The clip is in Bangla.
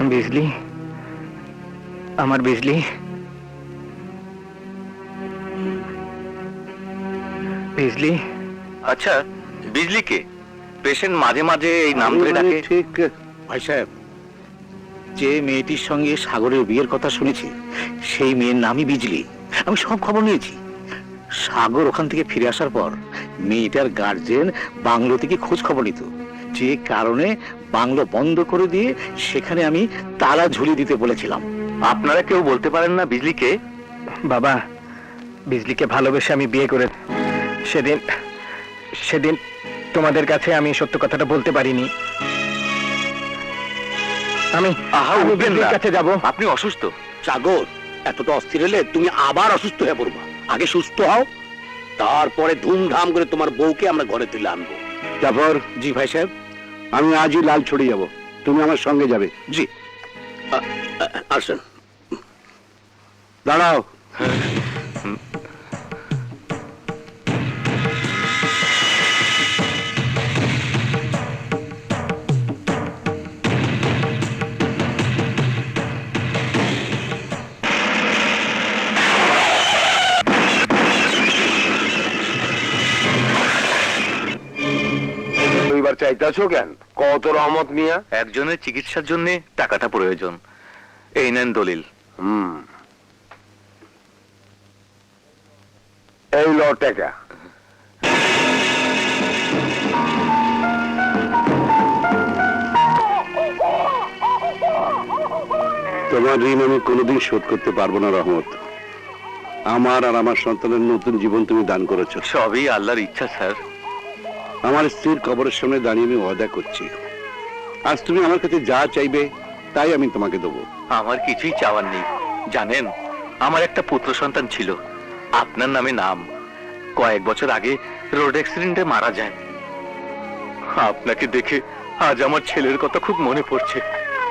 বিজলি, আমার বিজলি, বিজলি। আচ্ছা, বিজলি কে? পেশেন্ট মাঝে মাঝে এই নাম ধরে ডাকে। ঠিক ভাই সাহেব, যে মেয়েটির সঙ্গে সাগরের বিয়ের কথা শুনেছি সেই মেয়ের নামই বিজলি। আমি সব খবর নিয়েছি। সাগর ওখান থেকে ফিরে আসার পর মেয়েটার গার্জেন বাংলো থেকে খোঁজ খবর নিত, যে কারণে বাংলো বন্ধ করে দিয়ে সেখানে আমি তালা ঝুলিয়ে দিতে বলেছিলাম। আপনারা কেউ বলতে পারেন না বিজলি কে? বাবা, বিজলিকে ভালোবেসে আমি বিয়ে করে সেদিন সেদিন তোমাদের কাছে আমি সত্য কথাটা বলতে পারিনি। আমি বিজলির কাছে যাব। আপনি অসুস্থ। সাগর, এতটা অস্থির হলে তুমি আবার অসুস্থ হয়ে পড়বা। আগে সুস্থ হও, তারপরে ধুমধাম করে তোমার বউকে আমরা ঘরে তুলে আনবো। জাফর। জি ভাই সাহেব। আমি আজই লাল ছড়ে যাব, তুমি আমার সঙ্গে যাবে। জি। আসেন, দাঁড়াও। চাইতেছো কেন? কত রহমত মিয়া? একজনের চিকিৎসার জন্য টাকাটা প্রয়োজন। এই নেন দলিল। এই ল টাকা। তোমার ঋণ আমি কোনোদিন শোধ করতে পারবো না রহমত। আমার আর আমার সন্তানের নতুন জীবন তুমি দান করেছো। সবই আল্লাহর ইচ্ছা স্যার। আমার স্ত্রীর কবরের সামনে দাঁড়িয়ে আমি ওয়াদা করছি, আজ তুমি আমার কাছে যা চাইবে তাই আমি তোমাকে দেবো। আমার কিছুই চাওয়ার নেই। জানেন, আমার একটা পুত্র সন্তান ছিল, আপনার নামে নাম। কয়েক বছর আগে রোড অ্যাক্সিডেন্টে মারা যায়। আপনাকে দেখে আজ আমার ছেলের কথা খুব মনে পড়ছে।